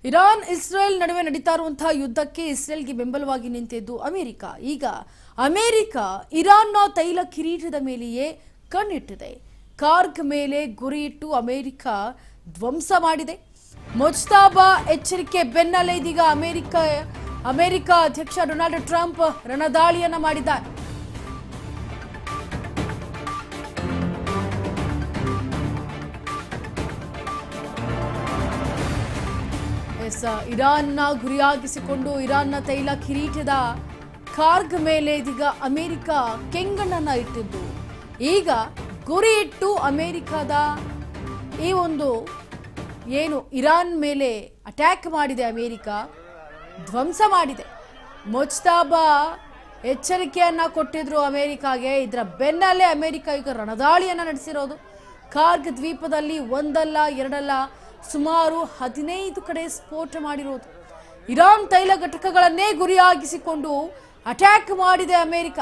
Iran Israel ನಡುವೆ ನಡೀತಾ ಇರುವಂತಹ ಯುದ್ಧಕ್ಕೆ ಇಸ್ರೇಲ್ಗೆ ಬೆಂಬಲವಾಗಿ ನಿಂತಿದ್ದು ಅಮೆರಿಕ. ಈಗ ಅಮೆರಿಕ ಇರಾನ್ನ ತೈಲ ಕಿರೀಟದ ಮೇಲೆಯೇ ಕಣ್ಣಿಟ್ಟಿದೆ. ಕಾರ್ಗ್ ಮೇಲೆ ಗುರಿಯಿಟ್ಟು ಅಮೆರಿಕ ಧ್ವಂಸ ಮಾಡಿದೆ. ಮುಜ್ತಾಬಾ ಎಚ್ಚರಿಕೆ ಬೆನ್ನಲ್ಲೇ ಇದೀಗ ಅಮೆರಿಕ ಅಧ್ಯಕ್ಷ ಡೊನಾಲ್ಡ್ ಟ್ರಂಪ್ ರಣದಾಳಿಯನ್ನ ಮಾಡಿದ್ದಾರೆ. ಇರಾನ್ನ ಗುರಿಯಾಗಿಸಿಕೊಂಡು ಇರಾನ್ನ ತೈಲ ಕಿರೀಟದ ಕಾರ್ಗ್ ಮೇಲೆ ಇದೀಗ ಅಮೆರಿಕ ಕೆಂಗಣ್ಣನ್ನ ಇಟ್ಟಿದ್ದು. ಈಗ ಗುರಿ ಇಟ್ಟು ಅಮೆರಿಕದ ಈ ಒಂದು ಏನು ಇರಾನ್ ಮೇಲೆ ಅಟ್ಯಾಕ್ ಮಾಡಿದೆ, ಅಮೆರಿಕ ಧ್ವಂಸ ಮಾಡಿದೆ. ಮುಜ್ತಾಬಾ ಎಚ್ಚರಿಕೆಯನ್ನ ಕೊಟ್ಟಿದ್ರು ಅಮೆರಿಕಾಗೆ. ಇದರ ಬೆನ್ನಲ್ಲೇ ಅಮೆರಿಕ ಈಗ ರಣದಾಳಿಯನ್ನ ನಡೆಸಿರೋದು. ಕಾರ್ಗ್ ದ್ವೀಪದಲ್ಲಿ ಒಂದಲ್ಲ ಎರಡಲ್ಲ ಸುಮಾರು 15 ಕಡೆ ಸ್ಫೋಟ ಮಾಡಿರೋದು. ಇರಾನ್ ತೈಲ ಘಟಕಗಳನ್ನೇ ಗುರಿಯಾಗಿಸಿಕೊಂಡು ಅಟ್ಯಾಕ್ ಮಾಡಿದೆ ಅಮೆರಿಕ.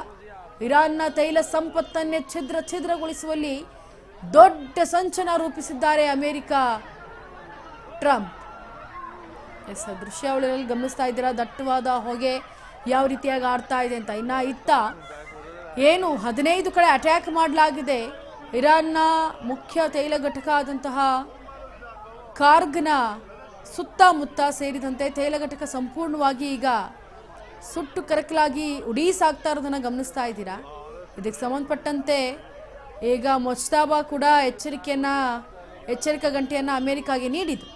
ಇರಾನ್ನ ತೈಲ ಸಂಪತ್ತನ್ನೇ ಛಿದ್ರಗೊಳಿಸುವಲ್ಲಿ ದೊಡ್ಡ ಸಂಚನ ರೂಪಿಸಿದ್ದಾರೆ ಅಮೆರಿಕ ಟ್ರಂಪ್. ದೃಶ್ಯಾವಳಿಯಲ್ಲಿ ಗಮನಿಸ್ತಾ ಇದ್ದೀರಾ, ದಟ್ಟವಾದ ಹೊಗೆ ಯಾವ ರೀತಿಯಾಗಿ ಆಡ್ತಾ ಇದೆ ಅಂತ. ಇತ್ತ ಏನು 15 ಕಡೆ ಅಟ್ಯಾಕ್ ಮಾಡಲಾಗಿದೆ. ಇರಾನ್ನ ಮುಖ್ಯ ತೈಲ ಘಟಕ ಆದಂತಹ ಕಾರ್ಗ್ನ ಸುತ್ತಮುತ್ತ ಸೇರಿದಂತೆ ತೈಲ ಘಟಕ ಸಂಪೂರ್ಣವಾಗಿ ಈಗ ಸುಟ್ಟು ಕರಕಲಾಗಿ ಉಡೀಸಾಗ್ತಾ ಇರೋದನ್ನ ಗಮನಿಸ್ತಾ ಇದ್ದೀರಾ. ಇದಕ್ಕೆ ಸಂಬಂಧಪಟ್ಟಂತೆ ಈಗ ಮುಜ್ತಾಬಾ ಕೂಡ ಎಚ್ಚರಿಕಾ ಗಂಟೆಯನ್ನು ಅಮೆರಿಕಾಗೆ ನೀಡಿತು.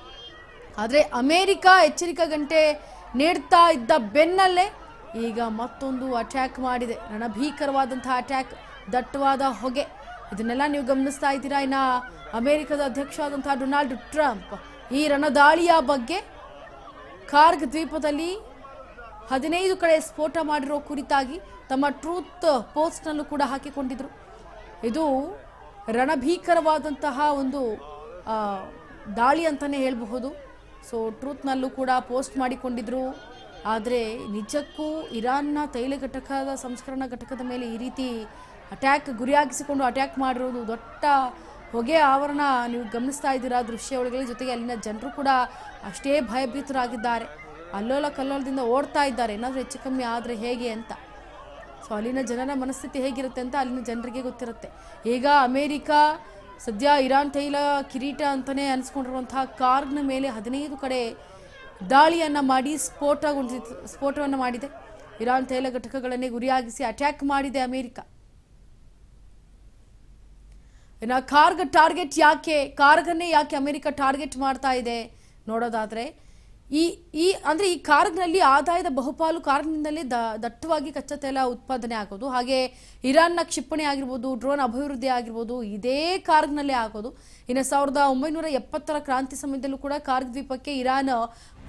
ಆದರೆ ಅಮೆರಿಕ ಎಚ್ಚರಿಕಾ ಗಂಟೆ ನೀಡ್ತಾ ಇದ್ದ ಬೆನ್ನಲ್ಲೇ ಈಗ ಮತ್ತೊಂದು ಅಟ್ಯಾಕ್ ಮಾಡಿದೆ. ರಣಭೀಕರವಾದಂತಹ ಅಟ್ಯಾಕ್, ದಟ್ಟವಾದ ಹೊಗೆ, ಇದನ್ನೆಲ್ಲ ನೀವು ಗಮನಿಸ್ತಾ ಇದ್ದೀರಾ. ಇನ್ನು ಅಮೆರಿಕದ ಅಧ್ಯಕ್ಷ ಆದಂತಹ ಡೊನಾಲ್ಡ್ ಟ್ರಂಪ್ ಈ ರಣದಾಳಿಯ ಬಗ್ಗೆ ಕಾರ್ಗ್ ದ್ವೀಪದಲ್ಲಿ 15 ಕಡೆ ಸ್ಫೋಟ ಮಾಡಿರೋ ಕುರಿತಾಗಿ ತಮ್ಮ ಟ್ರೂತ್ ಪೋಸ್ಟ್ನಲ್ಲೂ ಕೂಡ ಹಾಕಿಕೊಂಡಿದ್ರು. ಇದು ರಣಭೀಕರವಾದಂತಹ ಒಂದು ದಾಳಿ ಅಂತಲೇ ಹೇಳಬಹುದು. ಸೊ ಟ್ರೂತ್ನಲ್ಲೂ ಕೂಡ ಪೋಸ್ಟ್ ಮಾಡಿಕೊಂಡಿದ್ರು. ಆದರೆ ನಿಜಕ್ಕೂ ಇರಾನ್ನ ತೈಲ ಘಟಕದ ಸಂಸ್ಕರಣಾ ಘಟಕದ ಮೇಲೆ ಈ ರೀತಿ ಗುರಿಯಾಗಿಸಿಕೊಂಡು ಅಟ್ಯಾಕ್ ಮಾಡಿರೋದು ದೊಡ್ಡ ಹೊಗೆ ಆವರಣ ನೀವು ಗಮನಿಸ್ತಾ ಇದ್ದೀರಾ ದೃಶ್ಯಾವಳಿಗಳ ಜೊತೆಗೆ. ಅಲ್ಲಿನ ಜನರು ಕೂಡ ಅಷ್ಟೇ ಭಯಭೀತರಾಗಿದ್ದಾರೆ. ಅಲ್ಲೋಲ ಕಲ್ಲೋಲದಿಂದ ಓಡ್ತಾ ಇದ್ದಾರೆ, ಏನಾದರೂ ಹೆಚ್ಚು ಕಮ್ಮಿ ಆದರೆ ಹೇಗೆ ಅಂತ. ಸೊ ಅಲ್ಲಿನ ಜನರ ಮನಸ್ಥಿತಿ ಹೇಗಿರುತ್ತೆ ಅಂತ ಅಲ್ಲಿನ ಜನರಿಗೆ ಗೊತ್ತಿರುತ್ತೆ. ಈಗ ಅಮೆರಿಕ ಸದ್ಯ ಇರಾನ್ ತೈಲ ಕಿರೀಟ ಅಂತಲೇ ಅನಿಸ್ಕೊಂಡಿರುವಂತಹ ಕಾರ್ಗ್ನ ಮೇಲೆ 15 ಕಡೆ ದಾಳಿಯನ್ನು ಮಾಡಿ ಸ್ಫೋಟವನ್ನು ಮಾಡಿದೆ. ಇರಾನ್ ತೈಲ ಘಟಕಗಳನ್ನೇ ಗುರಿಯಾಗಿಸಿ ಅಟ್ಯಾಕ್ ಮಾಡಿದೆ ಅಮೆರಿಕ. ಇನ್ನು ಕಾರ್ಗನ್ನೇ ಯಾಕೆ ಅಮೆರಿಕ ಟಾರ್ಗೆಟ್ ಮಾಡ್ತಾ ಇದೆ ನೋಡೋದಾದ್ರೆ, ಈ ಕಾರ್ಗ್ನಲ್ಲಿ ಆದಾಯದ ಬಹುಪಾಲು ಕಾರ್ಗ್ನಿಂದಲೇ ದಟ್ಟವಾಗಿ ಕಚ್ಚಾ ತೈಲ ಉತ್ಪಾದನೆ ಆಗೋದು. ಹಾಗೆ ಇರಾನ್ನ ಕ್ಷಿಪಣಿ ಆಗಿರ್ಬೋದು, ಡ್ರೋನ್ ಅಭಿವೃದ್ಧಿ ಆಗಿರ್ಬೋದು ಇದೇ ಕಾರ್ಗ್ನಲ್ಲೇ ಆಗೋದು. ಇನ್ನು 1970ರ ಕ್ರಾಂತಿ ಸಮಯದಲ್ಲೂ ಕೂಡ ಕಾರ್ಗ್ ದ್ವೀಪಕ್ಕೆ ಇರಾನ್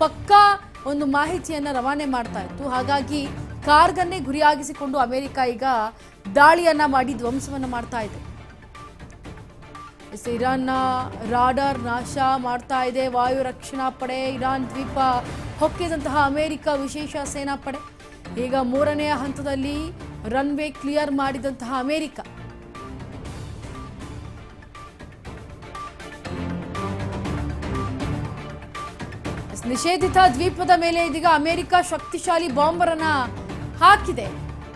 ಪಕ್ಕಾ ಒಂದು ಮಾಹಿತಿಯನ್ನು ರವಾನೆ ಮಾಡ್ತಾ ಇತ್ತು. ಹಾಗಾಗಿ ಕಾರ್ಗನ್ನೇ ಗುರಿಯಾಗಿಸಿಕೊಂಡು ಅಮೆರಿಕ ಈಗ ದಾಳಿಯನ್ನ ಮಾಡಿ ಧ್ವಂಸವನ್ನ ಮಾಡ್ತಾ ಇದೆ. ಇರಾನ್ನ ರಾಡಾರ್ ನಾಶ ಮಾಡ್ತಾ ಇದೆ ವಾಯು ರಕ್ಷಣಾ ಪಡೆ. ಇರಾನ್ ದ್ವೀಪ ಹೊಕ್ಕಿದಂತಹ ಅಮೆರಿಕ ವಿಶೇಷ ಸೇನಾ ಪಡೆ ಈಗ 3ನೇ ಹಂತದಲ್ಲಿ ರನ್ವೇ ಕ್ಲಿಯರ್ ಮಾಡಿದಂತಹ ಅಮೆರಿಕ. ನಿಷೇಧಿತ ದ್ವೀಪದ ಮೇಲೆ ಇದೀಗ ಅಮೆರಿಕ ಶಕ್ತಿಶಾಲಿ ಬಾಂಬರ್ ಅನ್ನ ಹಾಕಿದೆ.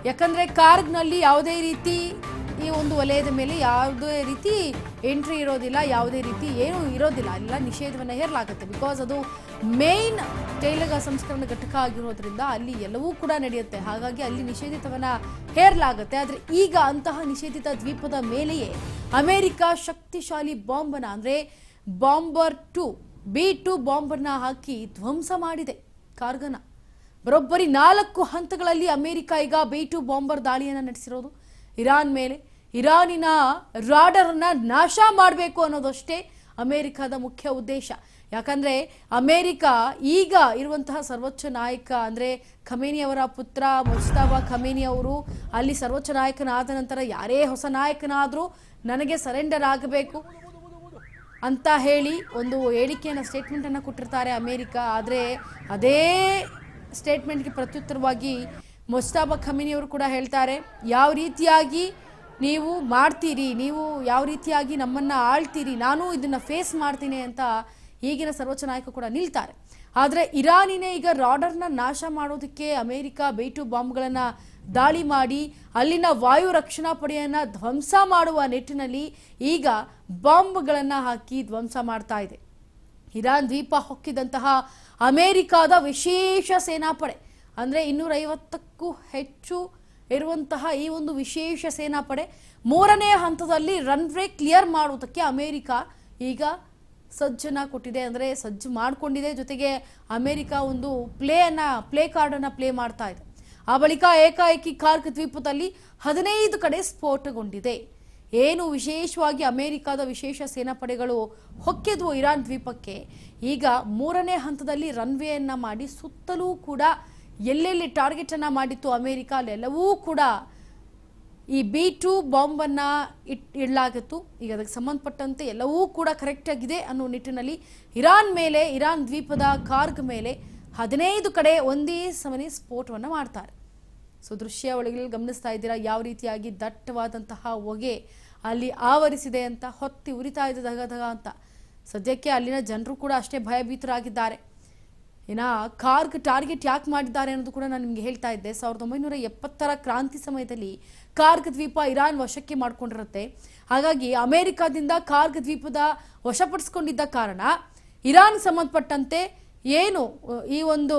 ಯಾಕಂದ್ರೆ ಕಾರ್ಗ್ನಲ್ಲಿ ಯಾವುದೇ ರೀತಿ ಈ ಒಂದು ವಲಯದ ಮೇಲೆ ಯಾವುದೇ ರೀತಿ ಎಂಟ್ರಿ ಇರೋದಿಲ್ಲ, ಯಾವುದೇ ರೀತಿ ಏನೂ ಇರೋದಿಲ್ಲ. ಎಲ್ಲ ನಿಷೇಧವನ್ನು ಹೇರಲಾಗುತ್ತೆ. ಬಿಕಾಸ್ ಅದು ಮೇನ್ ತೈಲ ಸಂಸ್ಕರಣಾ ಘಟಕ ಆಗಿರೋದ್ರಿಂದ ಅಲ್ಲಿ ಎಲ್ಲವೂ ಕೂಡ ನಡೆಯುತ್ತೆ. ಹಾಗಾಗಿ ಅಲ್ಲಿ ನಿಷೇಧಿತವನ್ನ ಹೇರಲಾಗುತ್ತೆ. ಆದರೆ ಈಗ ಅಂತಹ ನಿಷೇಧಿತ ದ್ವೀಪದ ಮೇಲೆಯೇ ಅಮೆರಿಕ ಶಕ್ತಿಶಾಲಿ ಬಾಂಬನ್ನ ಅಂದರೆ ಬಾಂಬರ್ B2 ಬಾಂಬರ್ನ ಹಾಕಿ ಧ್ವಂಸ ಮಾಡಿದೆ ಕಾರ್ಗನ. ಬರೋಬ್ಬರಿ 4 ಹಂತಗಳಲ್ಲಿ ಅಮೆರಿಕ ಈಗ B2 ಬಾಂಬರ್ ದಾಳಿಯನ್ನು ನಡೆಸಿರೋದು ಇರಾನ್ ಮೇಲೆ. ಇರಾನಿನ ರಾಡರ್ನ ನಾಶ ಮಾಡಬೇಕು ಅನ್ನೋದಷ್ಟೇ ಅಮೆರಿಕದ ಮುಖ್ಯ ಉದ್ದೇಶ. ಯಾಕಂದ್ರೆ ಅಮೆರಿಕ ಈಗ ಇರುವಂತಹ ಸರ್ವೋಚ್ಚ ನಾಯಕ ಅಂದರೆ ಖಮೇನಿ ಅವರ ಪುತ್ರ ಮುಜ್ತಾಬಾ ಖಮೇನಿ ಅವರು ಅಲ್ಲಿ ಸರ್ವೋಚ್ಚ ನಾಯಕನಾದ ನಂತರ ಯಾರೇ ಹೊಸ ನಾಯಕನಾದರೂ ನನಗೆ ಸರೆಂಡರ್ ಆಗಬೇಕು ಅಂತ ಹೇಳಿ ಒಂದು ಹೇಳಿಕೆಯನ್ನು ಸ್ಟೇಟ್ಮೆಂಟನ್ನು ಕೊಟ್ಟಿರ್ತಾರೆ ಅಮೆರಿಕ. ಆದರೆ ಅದೇ ಸ್ಟೇಟ್ಮೆಂಟ್ಗೆ ಪ್ರತ್ಯುತ್ತರವಾಗಿ ಮುಜ್ತಾಬಾ ಖಮೇನಿ ಅವರು ಕೂಡ ಹೇಳ್ತಾರೆ, ಯಾವ ರೀತಿಯಾಗಿ ನೀವು ಮಾಡ್ತೀರಿ, ನೀವು ಯಾವ ರೀತಿಯಾಗಿ ನಮ್ಮನ್ನು ಆಳ್ತೀರಿ, ನಾನು ಇದನ್ನು ಫೇಸ್ ಮಾಡ್ತೀನಿ ಅಂತ ಈಗಿನ ಸರ್ವೋಚ್ಚ ನಾಯಕ ಕೂಡ ನಿಲ್ತಾರೆ. ಆದರೆ ಇರಾನಿನೇ ಈಗ ರಾಡರ್ನ ನಾಶ ಮಾಡೋದಕ್ಕೆ ಅಮೆರಿಕ B2 ಬಾಂಬ್ಗಳನ್ನು ದಾಳಿ ಮಾಡಿ ಅಲ್ಲಿನ ವಾಯು ರಕ್ಷಣಾ ಪಡೆಯನ್ನು ಧ್ವಂಸ ಮಾಡುವ ನಿಟ್ಟಿನಲ್ಲಿ ಈಗ ಬಾಂಬ್ಗಳನ್ನು ಹಾಕಿ ಧ್ವಂಸ ಮಾಡ್ತಾ ಇದೆ. ಇರಾನ್ ದ್ವೀಪ ಹೊಕ್ಕಿದಂತಹ ಅಮೆರಿಕಾದ ವಿಶೇಷ ಸೇನಾಪಡೆ ಅಂದರೆ 250ಕ್ಕೂ ಹೆಚ್ಚು ಇರುವಂತಹ ಈ ಒಂದು ವಿಶೇಷ ಸೇನಾಪಡೆ 3ನೇ ಹಂತದಲ್ಲಿ ರನ್ವೇ ಕ್ಲಿಯರ್ ಮಾಡುವುದಕ್ಕೆ ಅಮೆರಿಕ ಈಗ ಸಜ್ಜನ್ನ ಕೊಟ್ಟಿದೆ, ಅಂದರೆ ಸಜ್ಜು ಮಾಡಿಕೊಂಡಿದೆ. ಜೊತೆಗೆ ಅಮೆರಿಕ ಒಂದು ಪ್ಲೇ ಕಾರ್ಡನ್ನು ಪ್ಲೇ ಮಾಡ್ತಾ ಇದೆ. ಆ ಬಳಿಕ ಏಕಾಏಕಿ ಕಾರ್ಗ್ ದ್ವೀಪದಲ್ಲಿ 15 ಕಡೆ ಸ್ಫೋಟಗೊಂಡಿದೆ. ಏನು ವಿಶೇಷವಾಗಿ ಅಮೆರಿಕದ ವಿಶೇಷ ಸೇನಾಪಡೆಗಳು ಹೊಕ್ಕಿದ್ವು ಇರಾನ್ ದ್ವೀಪಕ್ಕೆ, ಈಗ 3ನೇ ಹಂತದಲ್ಲಿ ರನ್ವೇಯನ್ನು ಮಾಡಿ ಸುತ್ತಲೂ ಕೂಡ ಎಲ್ಲೆಲ್ಲಿ ಟಾರ್ಗೆಟನ್ನು ಮಾಡಿತ್ತು ಅಮೆರಿಕ ಅಲ್ಲೆಲ್ಲವೂ ಕೂಡ ಈ B2 ಬಾಂಬನ್ನು ಇಡಲಾಗಿತ್ತು. ಈಗ ಅದಕ್ಕೆ ಸಂಬಂಧಪಟ್ಟಂತೆ ಎಲ್ಲವೂ ಕೂಡ ಕರೆಕ್ಟಾಗಿದೆ ಅನ್ನೋ ನಿಟ್ಟಿನಲ್ಲಿ ಇರಾನ್ ದ್ವೀಪದ ಕಾರ್ಗ್ ಮೇಲೆ 15 ಕಡೆ ಒಂದೇ ಸಮನೆ ಸ್ಫೋಟವನ್ನು ಮಾಡ್ತಾರೆ. ಸೊ ದೃಶ್ಯಾವಳಿಗಳಲ್ಲಿ ಗಮನಿಸ್ತಾ ಇದ್ದೀರಾ ಯಾವ ರೀತಿಯಾಗಿ ದಟ್ಟವಾದಂತಹ ಹೊಗೆ ಅಲ್ಲಿ ಆವರಿಸಿದೆ ಅಂತ, ಹೊತ್ತಿ ಉರಿತಾ ಇದೆ ಧಗ ಧಗ ಅಂತ. ಸದ್ಯಕ್ಕೆ ಅಲ್ಲಿನ ಜನರು ಕೂಡ ಅಷ್ಟೇ ಭಯಭೀತರಾಗಿದ್ದಾರೆ. ಕಾರ್ಗ್ ಟಾರ್ಗೆಟ್ ಯಾಕೆ ಮಾಡಿದ್ದಾರೆ ಅನ್ನೋದು ಕೂಡ ನಾನು ನಿಮಗೆ ಹೇಳ್ತಾ ಇದ್ದೆ. 1970ರ ಕ್ರಾಂತಿ ಸಮಯದಲ್ಲಿ ಕಾರ್ಗ್ ದ್ವೀಪ ಇರಾನ್ ವಶಕ್ಕೆ ಮಾಡ್ಕೊಂಡಿರುತ್ತೆ. ಹಾಗಾಗಿ ಅಮೆರಿಕದಿಂದ ಕಾರ್ಗ್ ದ್ವೀಪದ ವಶಪಡಿಸ್ಕೊಂಡಿದ್ದ ಕಾರಣ ಇರಾನ್ ಸಂಬಂಧಪಟ್ಟಂತೆ ಏನು ಈ ಒಂದು